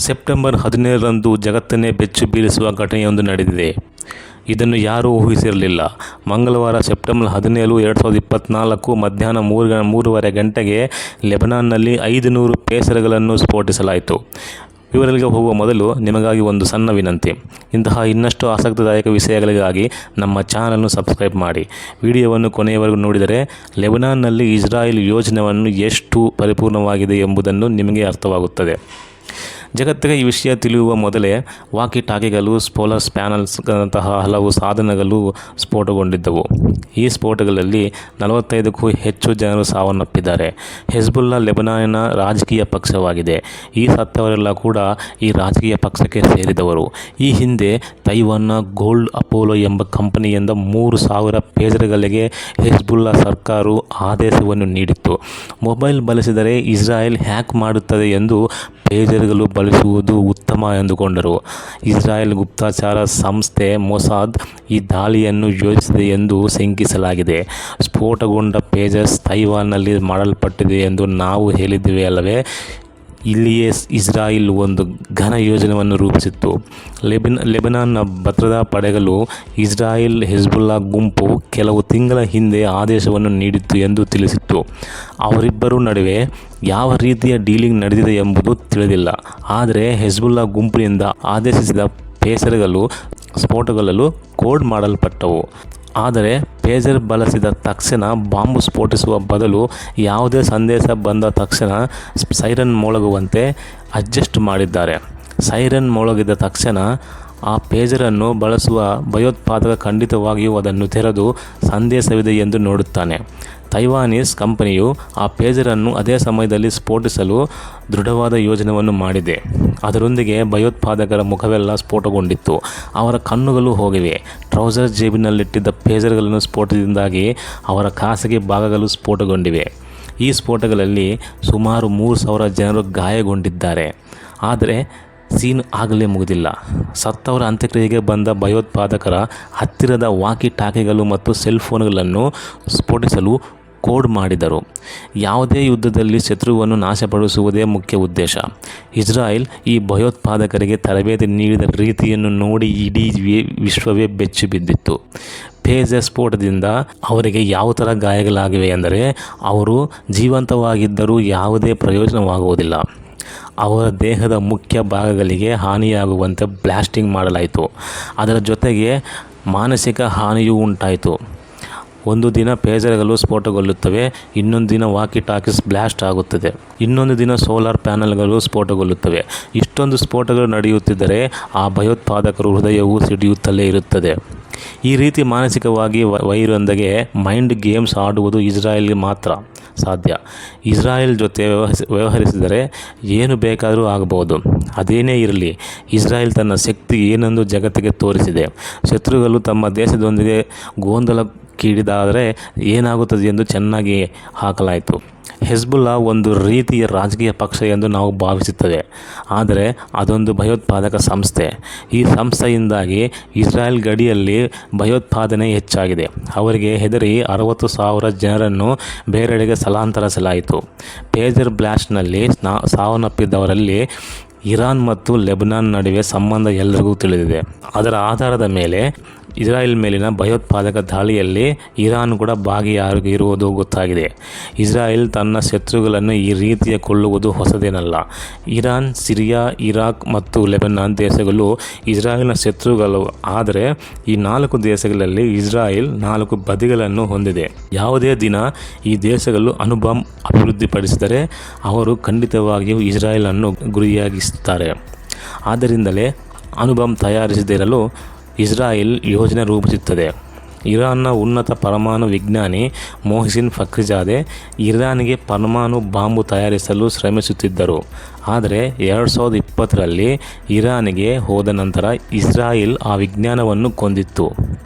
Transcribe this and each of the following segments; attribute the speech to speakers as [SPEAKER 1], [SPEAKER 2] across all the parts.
[SPEAKER 1] September 17ರಂದು ಜಗತ್ತನ್ನೇ ಬೆಚ್ಚು ಬೀಳಿಸುವ ಘಟನೆಯೊಂದು ನಡೆದಿದೆ. ಇದನ್ನು ಯಾರೂ ಊಹಿಸಿರಲಿಲ್ಲ. ಮಂಗಳವಾರ ಸೆಪ್ಟೆಂಬರ್ 17, 2024 ಮಧ್ಯಾಹ್ನ 3:30 ಗಂಟೆಗೆ ಲೆಬನಾನ್ನಲ್ಲಿ 500 ಪೇಸರ್ಗಳನ್ನು ಸ್ಫೋಟಿಸಲಾಯಿತು. ವಿವರಗಳಿಗೆ ಹೋಗುವ ಮೊದಲು ನಿಮಗಾಗಿ ಒಂದು ಸಣ್ಣ ವಿನಂತಿ. ಇಂತಹ ಇನ್ನಷ್ಟು ಆಸಕ್ತಿದಾಯಕ ವಿಷಯಗಳಿಗಾಗಿ ನಮ್ಮ ಚಾನಲನ್ನು ಸಬ್ಸ್ಕ್ರೈಬ್ ಮಾಡಿ. ವಿಡಿಯೋವನ್ನು ಕೊನೆಯವರೆಗೂ ನೋಡಿದರೆ ಲೆಬನಾನ್ನಲ್ಲಿ ಇಸ್ರಾಯೇಲ್ ಯೋಜನೆಯನ್ನು ಎಷ್ಟು ಪರಿಪೂರ್ಣವಾಗಿದೆ ಎಂಬುದನ್ನು ನಿಮಗೆ ಅರ್ಥವಾಗುತ್ತದೆ. ಜಗತ್ತಿಗೆ ಈ ವಿಷಯ ತಿಳಿಯುವ ಮೊದಲೇ ವಾಕಿ ಟಾಕಿಗಳು, ಸೋಲಾರ್ ಪ್ಯಾನಲ್ಸ್ಗಳಂತಹ ಹಲವು ಸಾಧನಗಳು ಸ್ಫೋಟಗೊಂಡಿದ್ದವು. ಈ ಸ್ಫೋಟಗಳಲ್ಲಿ 45ಕ್ಕೂ ಹೆಚ್ಚು ಜನರು ಸಾವನ್ನಪ್ಪಿದ್ದಾರೆ. ಹೆಜ್ಬುಲ್ಲಾ ಲೆಬನಾನಿನ ರಾಜಕೀಯ ಪಕ್ಷವಾಗಿದೆ. ಈ ಸತ್ತವರೆಲ್ಲ ಕೂಡ ಈ ರಾಜಕೀಯ ಪಕ್ಷಕ್ಕೆ ಸೇರಿದವರು. ಈ ಹಿಂದೆ ತೈವಾನ್ನ ಗೋಲ್ಡ್ ಅಪೋಲೋ ಎಂಬ ಕಂಪನಿಯಿಂದ 3,000 ಪೇಜರ್ಗಳಿಗೆ ಹೆಜ್ಬುಲ್ಲಾ ಸರ್ಕಾರವು ಆದೇಶವನ್ನು ನೀಡಿತ್ತು. ಮೊಬೈಲ್ ಬಳಸಿದರೆ ಇಸ್ರಾಯೇಲ್ ಹ್ಯಾಕ್ ಮಾಡುತ್ತದೆ ಎಂದು ಪೇಜರ್ಗಳು ಬಳಸುವುದು ಉತ್ತಮ ಎಂದುಕೊಂಡರು. ಇಸ್ರಾಯೇಲ್ ಗುಪ್ತಚರ ಸಂಸ್ಥೆ ಮೊಸಾದ್ ಈ ದಾಳಿಯನ್ನು ಯೋಜಿಸಿದೆ ಎಂದು ಶಂಕಿಸಲಾಗಿದೆ. ಸ್ಫೋಟಗೊಂಡ ಪೇಜರ್ಸ್ ತೈವಾನ್ನಲ್ಲಿ ಮಾಡಲ್ಪಟ್ಟಿದೆ ಎಂದು ನಾವು ಹೇಳಿದ್ದೇವೆ ಅಲ್ಲವೇ? ಇಲ್ಲಿಯೇ ಇಸ್ರಾಯೇಲ್ ಒಂದು ಘನ ಯೋಜನೆಯನ್ನು ರೂಪಿಸಿತ್ತು. ಲೆಬನಾನ್ನ ಭದ್ರತಾ ಪಡೆಗಳು ಇಸ್ರಾಯೇಲ್ ಹೆಜ್ಬುಲ್ಲಾ ಗುಂಪು ಕೆಲವು ತಿಂಗಳ ಹಿಂದೆ ಆದೇಶವನ್ನು ನೀಡಿತ್ತು ಎಂದು ತಿಳಿಸಿತ್ತು. ಅವರಿಬ್ಬರ ನಡುವೆ ಯಾವ ರೀತಿಯ ಡೀಲಿಂಗ್ ನಡೆದಿದೆ ಎಂಬುದು ತಿಳಿದಿಲ್ಲ. ಆದರೆ ಹೆಜ್ಬುಲ್ಲಾ ಗುಂಪಿನಿಂದ ಆದೇಶಿಸಿದ ಪೇಸರ್ಗಳು ಸ್ಫೋಟಗೊಳ್ಳಲು ಕೋಡ್ ಮಾಡಲ್ಪಟ್ಟವು. ಆದರೆ ಪೇಜರ್ ಬಳಸಿದ ತಕ್ಷಣ ಬಾಂಬು ಸ್ಫೋಟಿಸುವ ಬದಲು ಯಾವುದೇ ಸಂದೇಶ ಬಂದ ತಕ್ಷಣ ಸೈರನ್ ಮೊಳಗುವಂತೆ ಅಡ್ಜಸ್ಟ್ ಮಾಡಿದ್ದಾರೆ. ಸೈರನ್ ಮೊಳಗಿದ ತಕ್ಷಣ ಆ ಪೇಜರನ್ನು ಬಳಸುವ ಭಯೋತ್ಪಾದಕ ಖಂಡಿತವಾಗಿಯೂ ಅದನ್ನು ತೆರೆದು ಸಂದೇಶವಿದೆ ಎಂದು ನೋಡುತ್ತಾನೆ. ತೈವಾನೀಸ್ ಕಂಪನಿಯು ಆ ಪೇಜರನ್ನು ಅದೇ ಸಮಯದಲ್ಲಿ ಸ್ಫೋಟಿಸಲು ದೃಢವಾದ ಯೋಜನೆಯನ್ನು ಮಾಡಿದೆ. ಅದರೊಂದಿಗೆ ಭಯೋತ್ಪಾದಕರ ಮುಖವೆಲ್ಲ ಸ್ಫೋಟಗೊಂಡಿತ್ತು. ಅವರ ಕಣ್ಣುಗಳು ಹೋಗಿವೆ. ಟ್ರೌಸರ್ ಜೇಬಿನಲ್ಲಿಟ್ಟಿದ್ದ ಪೇಜರ್ಗಳನ್ನು ಸ್ಫೋಟದಿಂದಾಗಿ ಅವರ ಖಾಸಗಿ ಭಾಗಗಳು ಸ್ಫೋಟಗೊಂಡಿವೆ. ಈ ಸ್ಫೋಟಗಳಲ್ಲಿ ಸುಮಾರು 3,000 ಜನರು ಗಾಯಗೊಂಡಿದ್ದಾರೆ. ಆದರೆ ಸೀನ್ ಆಗಲೇ ಮುಗಿದಿಲ್ಲ. ಸತ್ತವರ ಅಂತ್ಯಕ್ರಿಯೆಗೆ ಬಂದ ಭಯೋತ್ಪಾದಕರ ಹತ್ತಿರದ ವಾಕಿ ಟಾಕಿಗಳು ಮತ್ತು ಸೆಲ್ಫೋನ್ಗಳನ್ನು ಸ್ಫೋಟಿಸಲು ಕೋಡ್ ಮಾಡಿದರು. ಯಾವುದೇ ಯುದ್ಧದಲ್ಲಿ ಶತ್ರುವನ್ನು ನಾಶಪಡಿಸುವುದೇ ಮುಖ್ಯ ಉದ್ದೇಶ. ಇಸ್ರಾಯೇಲ್ ಈ ಭಯೋತ್ಪಾದಕರಿಗೆ ತರಬೇತಿ ನೀಡಿದ ರೀತಿಯನ್ನು ನೋಡಿ ಇಡೀ ವಿಶ್ವವೇ ಬೆಚ್ಚಿ ಬಿದ್ದಿತ್ತು. ಪೇಜರ್ ಸ್ಫೋಟದಿಂದ ಅವರಿಗೆ ಯಾವ ಥರ ಗಾಯಗಳಾಗಿವೆ ಎಂದರೆ ಅವರು ಜೀವಂತವಾಗಿದ್ದರೂ ಯಾವುದೇ ಪ್ರಯೋಜನವಾಗುವುದಿಲ್ಲ. ಅವರ ದೇಹದ ಮುಖ್ಯ ಭಾಗಗಳಿಗೆ ಹಾನಿಯಾಗುವಂತೆ ಬ್ಲಾಸ್ಟಿಂಗ್ ಮಾಡಲಾಯಿತು. ಅದರ ಜೊತೆಗೆ ಮಾನಸಿಕ ಹಾನಿಯೂ ಉಂಟಾಯಿತು. ಒಂದು ದಿನ ಪೇಜರ್ಗಳು ಸ್ಫೋಟಗೊಳ್ಳುತ್ತವೆ, ಇನ್ನೊಂದು ದಿನ ವಾಕಿ ಟಾಕೀಸ್ ಬ್ಲಾಸ್ಟ್ ಆಗುತ್ತದೆ, ಇನ್ನೊಂದು ದಿನ ಸೋಲಾರ್ ಪ್ಯಾನಲ್ಗಳು ಸ್ಫೋಟಗೊಳ್ಳುತ್ತವೆ. ಇಷ್ಟೊಂದು ಸ್ಫೋಟಗಳು ನಡೆಯುತ್ತಿದ್ದರೆ ಆ ಭಯೋತ್ಪಾದಕರ ಹೃದಯವು ಸಿಡಿಯುತ್ತಲೇ ಇರುತ್ತದೆ. ಈ ರೀತಿ ಮಾನಸಿಕವಾಗಿ ವೈರೊಂದಿಗೆ ಮೈಂಡ್ ಗೇಮ್ಸ್ ಆಡುವುದು ಇಸ್ರಾಯೇಲ್ಗೆ ಮಾತ್ರ ಸಾಧ್ಯ. ಇಸ್ರಾಯೇಲ್ ಜೊತೆ ವ್ಯವಹರಿಸಿದರೆ ಏನು ಬೇಕಾದರೂ ಆಗಬಹುದು. ಅದೇನೇ ಇರಲಿ, ಇಸ್ರಾಯೇಲ್ ತನ್ನ ಶಕ್ತಿ ಏನೆಂದು ಜಗತ್ತಿಗೆ ತೋರಿಸಿದೆ. ಶತ್ರುಗಳು ತಮ್ಮ ದೇಶದೊಂದಿಗೆ ಗೊಂದಲಕ್ಕೀಡಾದರೆ ಏನಾಗುತ್ತದೆ ಎಂದು ಚೆನ್ನಾಗಿ ಹಾಕಲಾಯಿತು. ಹೆಜ್ಬುಲ್ಲಾ ಒಂದು ರೀತಿಯ ರಾಜಕೀಯ ಪಕ್ಷ ಎಂದು ನಾವು ಭಾವಿಸುತ್ತೇವೆ, ಆದರೆ ಅದೊಂದು ಭಯೋತ್ಪಾದಕ ಸಂಸ್ಥೆ. ಈ ಸಂಸ್ಥೆಯಿಂದಾಗಿ ಇಸ್ರಾಯೇಲ್ ಗಡಿಯಲ್ಲಿ ಭಯೋತ್ಪಾದನೆ ಹೆಚ್ಚಾಗಿದೆ. ಅವರಿಗೆ ಹೆದರಿ 60,000 ಜನರನ್ನು ಬೇರೆಡೆಗೆ ಸ್ಥಳಾಂತರಿಸಲಾಯಿತು. ಪೇಜರ್ ಬ್ಲಾಸ್ಟ್ನಲ್ಲಿ ಸಾವನ್ನಪ್ಪಿದವರಲ್ಲಿ ಇರಾನ್ ಮತ್ತು ಲೆಬನಾನ್ ನಡುವೆ ಸಂಬಂಧ ಎಲ್ಲರಿಗೂ ತಿಳಿದಿದೆ. ಅದರ ಆಧಾರದ ಮೇಲೆ ಇಸ್ರಾಯೇಲ್ ಮೇಲಿನ ಭಯೋತ್ಪಾದಕ ದಾಳಿಯಲ್ಲಿ ಇರಾನ್ ಕೂಡ ಭಾಗಿಯಾಗಿರುವುದು ಗೊತ್ತಾಗಿದೆ. ಇಸ್ರಾಯೇಲ್ ತನ್ನ ಶತ್ರುಗಳನ್ನು ಈ ರೀತಿಯ ಕೊಲ್ಲುವುದು ಹೊಸದೇನಲ್ಲ. ಇರಾನ್, ಸಿರಿಯಾ, ಇರಾಕ್ ಮತ್ತು ಲೆಬನಾನ್ ದೇಶಗಳು ಇಸ್ರಾಯೇಲ್ನ ಶತ್ರುಗಳು. ಆದರೆ ಈ 4 ದೇಶಗಳಲ್ಲಿ ಇಸ್ರಾಯೇಲ್ 4 ಬದಿಗಳನ್ನು ಹೊಂದಿದೆ. ಯಾವುದೇ ದಿನ ಈ ದೇಶಗಳು ಅಣುಬಾಂಬ್ ಅಭಿವೃದ್ಧಿಪಡಿಸಿದರೆ ಅವರು ಖಂಡಿತವಾಗಿಯೂ ಇಸ್ರಾಯೇಲನ್ನು ಗುರಿಯಾಗಿಸುತ್ತಾರೆ. ಆದ್ದರಿಂದಲೇ ಅಣುಬಾಂಬ್ ತಯಾರಿಸದಿರಲು ಇಸ್ರಾಯೇಲ್ ಯೋಜನೆ ರೂಪಿಸುತ್ತದೆ. ಇರಾನ್ನ ಉನ್ನತ ಪರಮಾಣು ವಿಜ್ಞಾನಿ ಮೊಹಸಿನ್ ಫಕ್ರಿಜಾದೆ ಇರಾನ್ಗೆ ಪರಮಾಣು ಬಾಂಬು ತಯಾರಿಸಲು ಶ್ರಮಿಸುತ್ತಿದ್ದರು. ಆದರೆ 2020ರಲ್ಲಿ ಇರಾನ್ಗೆ ಹೋದ ನಂತರ ಇಸ್ರಾಯೇಲ್ ಆ ವಿಜ್ಞಾನವನ್ನು ಕೊಂದಿತ್ತು.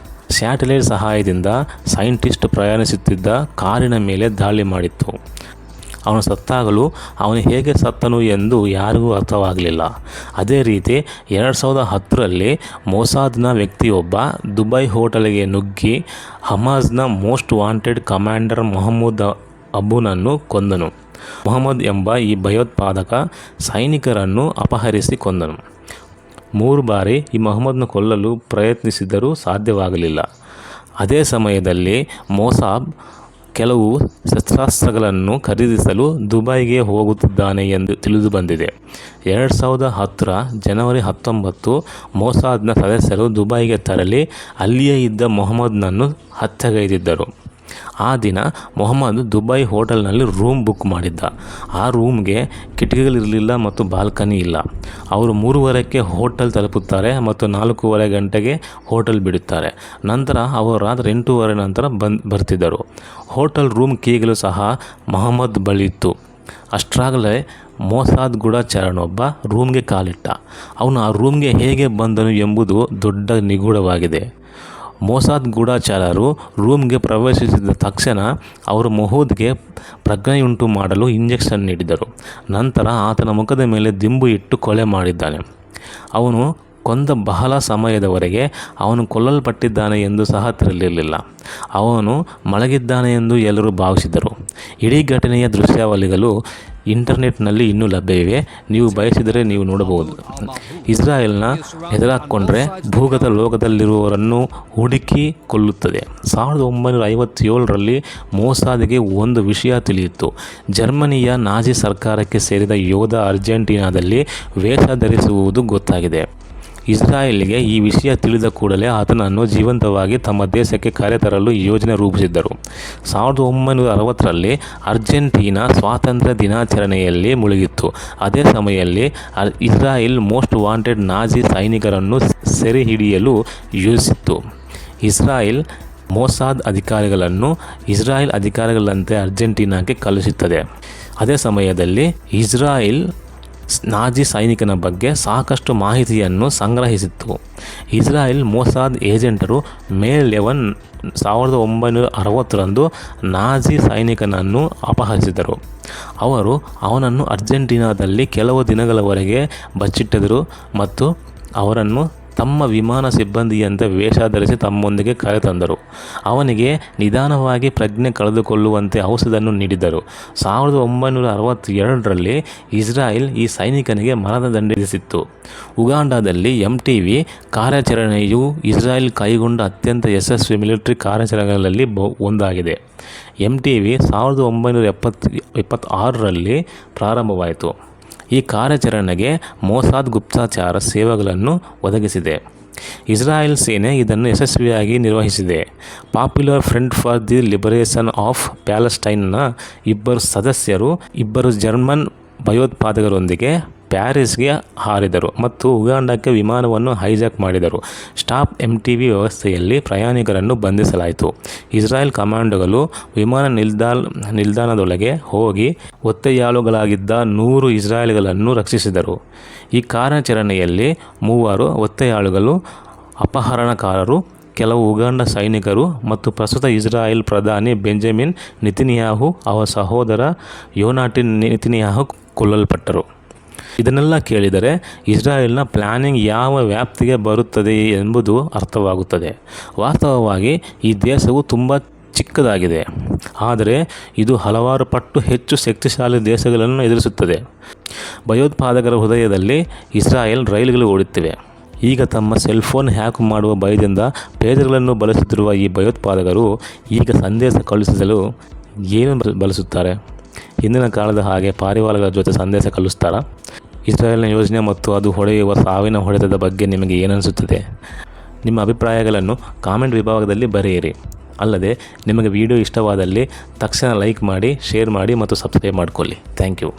[SPEAKER 1] ಸ್ಯಾಟಲೈಟ್ ಸಹಾಯದಿಂದ ಸೈಂಟಿಸ್ಟ್ ಪ್ರಯಾಣಿಸುತ್ತಿದ್ದ ಕಾರಿನ ಮೇಲೆ ದಾಳಿ ಮಾಡಿತ್ತು. ಅವನು ಸತ್ತಾಗಲೂ ಅವನು ಹೇಗೆ ಸತ್ತನು ಎಂದು ಯಾರಿಗೂ ಅರ್ಥವಾಗಲಿಲ್ಲ. ಅದೇ ರೀತಿ 2010ರಲ್ಲಿ ಮೊಸಾದ್ನ ವ್ಯಕ್ತಿಯೊಬ್ಬ ದುಬೈ ಹೋಟೆಲ್ಗೆ ನುಗ್ಗಿ ಹಮಾಸ್ನ ಮೋಸ್ಟ್ ವಾಂಟೆಡ್ ಕಮಾಂಡರ್ ಮೊಹಮ್ಮದ್ ಅಬೂನನ್ನು ಕೊಂದನು. ಮೊಹಮ್ಮದ್ ಎಂಬ ಈ ಭಯೋತ್ಪಾದಕ ಸೈನಿಕರನ್ನು ಅಪಹರಿಸಿ ಕೊಂದನು. 3 ಬಾರಿ ಈ ಮೊಹಮ್ಮದ್ನ ಕೊಲ್ಲಲು ಪ್ರಯತ್ನಿಸಿದರೂ ಸಾಧ್ಯವಾಗಲಿಲ್ಲ. ಅದೇ ಸಮಯದಲ್ಲಿ ಮೊಸಾದ್ ಕೆಲವು ಶಸ್ತ್ರಾಸ್ತ್ರಗಳನ್ನು ಖರೀದಿಸಲು ದುಬೈಗೆ ಹೋಗುತ್ತಿದ್ದಾನೆ ಎಂದು ತಿಳಿದುಬಂದಿದೆ. 2010 ಜನವರಿ 19 ಮೊಸಾದ್ನ ಸದಸ್ಯರು ದುಬೈಗೆ ತೆರಳಿ ಅಲ್ಲಿಯೇ ಇದ್ದ ಮೊಹಮ್ಮದ್ನನ್ನು ಹತ್ಯೆಗೈದಿದ್ದರು. ಆ ದಿನ ಮೊಹಮ್ಮದ್ ದುಬೈ ಹೋಟೆಲ್ನಲ್ಲಿ ರೂಮ್ ಬುಕ್ ಮಾಡಿದ್ದ. ಆ ರೂಮ್ಗೆ ಕಿಟಕಿಗಳಿರಲಿಲ್ಲ ಮತ್ತು ಬಾಲ್ಕನಿ ಇಲ್ಲ. ಅವರು 3:30ಕ್ಕೆ ಹೋಟೆಲ್ ತಲುಪುತ್ತಾರೆ ಮತ್ತು 4:15 ಗಂಟೆಗೆ ಹೋಟೆಲ್ ಬಿಡುತ್ತಾರೆ. ನಂತರ ಅವರು ರಾತ್ರಿ 8:30 ನಂತರ ಬರ್ತಿದ್ದರು. ಹೋಟೆಲ್ ರೂಮ್ ಕೀಗಳು ಸಹ ಮೊಹಮ್ಮದ್ ಬಳಿ ಇತ್ತು. ಅಷ್ಟರಾಗಲೇ ಮೊಸಾದ್ ಗೂಢಚಾರನೊಬ್ಬ ರೂಮ್ಗೆ ಕಾಲಿಟ್ಟ. ಅವನು ಆ ರೂಮ್ಗೆ ಹೇಗೆ ಬಂದನು ಎಂಬುದು ದೊಡ್ಡ ನಿಗೂಢವಾಗಿದೆ. ಮೊಸಾದ್ ಗೂಢಚಾರರು ರೂಮ್ಗೆ ಪ್ರವೇಶಿಸಿದ ತಕ್ಷಣ ಅವರು ಮೊಹಮ್ಮದ್ಗೆ ಪ್ರಜ್ಞೆಯುಂಟು ಮಾಡಲು ಇಂಜೆಕ್ಷನ್ ನೀಡಿದರು. ನಂತರ ಆತನ ಮುಖದ ಮೇಲೆ ದಿಂಬು ಇಟ್ಟು ಕೊಲೆ ಮಾಡಿದ್ದಾನೆ. ಅವನು ಕೊಂದ ಬಹಳ ಸಮಯದವರೆಗೆ ಅವನು ಕೊಲ್ಲಲ್ಪಟ್ಟಿದ್ದಾನೆ ಎಂದು ಸಹ ತಿಳಿದಿರಲಿಲ್ಲ. ಅವನು ಮಲಗಿದ್ದಾನೆ ಎಂದು ಎಲ್ಲರೂ ಭಾವಿಸಿದರು. ಇಡೀ ಘಟನೆಯ ದೃಶ್ಯಾವಳಿಗಳು ಇಂಟರ್ನೆಟ್ನಲ್ಲಿ ಇನ್ನೂ ಲಭ್ಯವಿವೆ. ನೀವು ಬಯಸಿದರೆ ನೀವು ನೋಡಬಹುದು. ಇಸ್ರಾಯೇಲ್ನ ಎದುರಾಕೊಂಡ್ರೆ ಭೂಗತ ಲೋಕದಲ್ಲಿರುವವರನ್ನು ಹುಡುಕಿ ಕೊಲ್ಲುತ್ತದೆ. 1957ರಲ್ಲಿ ಮೊಸಾದ್ಗೆ ಒಂದು ವಿಷಯ ತಿಳಿಯಿತು. ಜರ್ಮನಿಯ ನಾಜಿ ಸರ್ಕಾರಕ್ಕೆ ಸೇರಿದ ಯೋಧ ಅರ್ಜೆಂಟೀನಾದಲ್ಲಿ ವೇಷ ಧರಿಸುವುದು ಗೊತ್ತಾಗಿದೆ. ಇಸ್ರಾಯೇಲ್ಗೆ ಈ ವಿಷಯ ತಿಳಿದ ಕೂಡಲೇ ಆತನನ್ನು ಜೀವಂತವಾಗಿ ತಮ್ಮ ದೇಶಕ್ಕೆ ಕರೆತರಲು ಯೋಜನೆ ರೂಪಿಸಿದ್ದರು. 1960ರಲ್ಲಿ ಅರ್ಜೆಂಟೀನಾ ಸ್ವಾತಂತ್ರ್ಯ ದಿನಾಚರಣೆಯಲ್ಲಿ ಮುಳುಗಿತ್ತು. ಅದೇ ಸಮಯದಲ್ಲಿ ಇಸ್ರಾಯೇಲ್ ಮೋಸ್ಟ್ ವಾಂಟೆಡ್ ನಾಜಿ ಸೈನಿಕರನ್ನು ಸೆರೆ ಹಿಡಿಯಲು ಯೋಜಿಸಿತ್ತು. ಇಸ್ರಾಯೇಲ್ ಮೊಸಾದ್ ಅಧಿಕಾರಿಗಳನ್ನು ಇಸ್ರಾಯೇಲ್ ಅಧಿಕಾರಿಗಳಂತೆ ಅರ್ಜೆಂಟೀನಾಕ್ಕೆ ಕಳುಹಿಸುತ್ತದೆ. ಅದೇ ಸಮಯದಲ್ಲಿ ಇಸ್ರಾಯೇಲ್ ನಾಜಿ ಸೈನಿಕನ ಬಗ್ಗೆ ಸಾಕಷ್ಟು ಮಾಹಿತಿಯನ್ನು ಸಂಗ್ರಹಿಸಿತ್ತು. ಇಸ್ರಾಯೇಲ್ ಮೊಸಾದ್ ಏಜೆಂಟರು ಮೇ 11, 1960ರಂದು ನಾಜಿ ಸೈನಿಕನನ್ನು ಅಪಹರಿಸಿದರು. ಅವರು ಅವನನ್ನು ಅರ್ಜೆಂಟೀನಾದಲ್ಲಿ ಕೆಲವು ದಿನಗಳವರೆಗೆ ಬಚ್ಚಿಟ್ಟಿದ್ದರು ಮತ್ತು ಅವರನ್ನು ತಮ್ಮ ವಿಮಾನ ಸಿಬ್ಬಂದಿಯಂತೆ ವೇಷ ಧರಿಸಿ ತಮ್ಮೊಂದಿಗೆ ಕರೆತಂದರು. ಅವನಿಗೆ ನಿಧಾನವಾಗಿ ಪ್ರಜ್ಞೆ ಕಳೆದುಕೊಳ್ಳುವಂತೆ ಔಷಧವನ್ನು ನೀಡಿದರು. 1962ರಲ್ಲಿ ಇಸ್ರಾಯೇಲ್ ಈ ಸೈನಿಕನಿಗೆ ಮರಣದಂಡ ವಿಧಿಸಿತ್ತು. ಉಗಾಂಡಾದಲ್ಲಿ MTV ಕಾರ್ಯಾಚರಣೆಯು ಇಸ್ರಾಯೇಲ್ ಕೈಗೊಂಡ ಅತ್ಯಂತ ಯಶಸ್ವಿ ಮಿಲಿಟರಿ ಕಾರ್ಯಾಚರಣೆಗಳಲ್ಲಿ ಒಂದಾಗಿದೆ. MTV 1976ರಲ್ಲಿ ಪ್ರಾರಂಭವಾಯಿತು. ಈ ಕಾರ್ಯಾಚರಣೆಗೆ ಮೊಸಾದ್ ಗುಪ್ತಚರ ಸೇವೆಗಳನ್ನು ಒದಗಿಸಿದೆ. ಇಸ್ರಾಯೇಲ್ ಸೇನೆ ಇದನ್ನು ಯಶಸ್ವಿಯಾಗಿ ನಿರ್ವಹಿಸಿದೆ. Popular front for the liberation of ಪ್ಯಾಲೆಸ್ಟೈನ್ನ 2 ಸದಸ್ಯರು 2 ಜರ್ಮನ್ ಭಯೋತ್ಪಾದಕರೊಂದಿಗೆ ಪ್ಯಾರಿಸ್ಗೆ ಹಾರಿದರು ಮತ್ತು ಉಗಾಂಡಕ್ಕೆ ವಿಮಾನವನ್ನು ಹೈಜಾಕ್ ಮಾಡಿದರು. ಸ್ಟಾಪ್ MTV ವ್ಯವಸ್ಥೆಯಲ್ಲಿ ಪ್ರಯಾಣಿಕರನ್ನು ಬಂಧಿಸಲಾಯಿತು. ಇಸ್ರಾಯೇಲ್ ಕಮಾಂಡೋಗಳು ವಿಮಾನ ನಿಲ್ದಾಣದೊಳಗೆ ಹೋಗಿ ಒತ್ತೆಯಾಳುಗಳಾಗಿದ್ದ 100 ಇಸ್ರಾಯೇಲ್ಗಳನ್ನು ರಕ್ಷಿಸಿದರು. ಈ ಕಾರ್ಯಾಚರಣೆಯಲ್ಲಿ 3 ಒತ್ತೆಯಾಳುಗಳು, ಅಪಹರಣಕಾರರು, ಕೆಲವು ಉಗಾಂಡ ಸೈನಿಕರು ಮತ್ತು ಪ್ರಸ್ತುತ ಇಸ್ರಾಯೇಲ್ ಪ್ರಧಾನಿ ಬೆಂಜಮಿನ್ ನೆತನ್ಯಾಹು ಅವರ ಸಹೋದರ ಯೋನಾಟನ್ ನೆತನ್ಯಾಹು ಕೊಲ್ಲಲ್ಪಟ್ಟರು. ಇದನ್ನೆಲ್ಲ ಕೇಳಿದರೆ ಇಸ್ರಾಯೇಲ್ನ ಪ್ಲಾನಿಂಗ್ ಯಾವ ವ್ಯಾಪ್ತಿಗೆ ಬರುತ್ತದೆ ಎಂಬುದು ಅರ್ಥವಾಗುತ್ತದೆ. ವಾಸ್ತವವಾಗಿ ಈ ದೇಶವು ತುಂಬ ಚಿಕ್ಕದಾಗಿದೆ, ಆದರೆ ಇದು ಹಲವಾರು ಪಟ್ಟು ಹೆಚ್ಚು ಶಕ್ತಿಶಾಲಿ ದೇಶಗಳನ್ನು ಎದುರಿಸುತ್ತದೆ. ಭಯೋತ್ಪಾದಕರ ಹೃದಯದಲ್ಲಿ ಇಸ್ರಾಯೇಲ್ ರೈಲುಗಳು ಓಡುತ್ತಿವೆ. ಈಗ ತಮ್ಮ ಸೆಲ್ಫೋನ್ ಹ್ಯಾಕ್ ಮಾಡುವ ಭಯದಿಂದ ಪೇಜರ್ಗಳನ್ನು ಬಳಸುತ್ತಿರುವ ಈ ಭಯೋತ್ಪಾದಕರು ಈಗ ಸಂದೇಶ ಕಳುಹಿಸಲು ಏನು ಬಳಸುತ್ತಾರೆ? ಹಿಂದಿನ ಕಾಲದ ಹಾಗೆ ಪಾರಿವಾಳಗಳ ಜೊತೆ ಸಂದೇಶ ಕಳಿಸ್ತಾರಾ? ಇಸ್ರಾಯೇಲ್ನ ಯೋಜನೆ ಮತ್ತು ಅದು ಹೊಡೆಯುವ ಸಾವಿನ ಹೊಡೆತದ ಬಗ್ಗೆ ನಿಮಗೆ ಏನನಿಸುತ್ತದೆ? ನಿಮ್ಮ ಅಭಿಪ್ರಾಯಗಳನ್ನು ಕಾಮೆಂಟ್ ವಿಭಾಗದಲ್ಲಿ ಬರೆಯಿರಿ. ಅಲ್ಲದೆ ನಿಮಗೆ ವಿಡಿಯೋ ಇಷ್ಟವಾದಲ್ಲಿ ತಕ್ಷಣ ಲೈಕ್ ಮಾಡಿ, ಶೇರ್ ಮಾಡಿ ಮತ್ತು ಸಬ್ಸ್ಕ್ರೈಬ್ ಮಾಡಿಕೊಳ್ಳಿ. Thank you.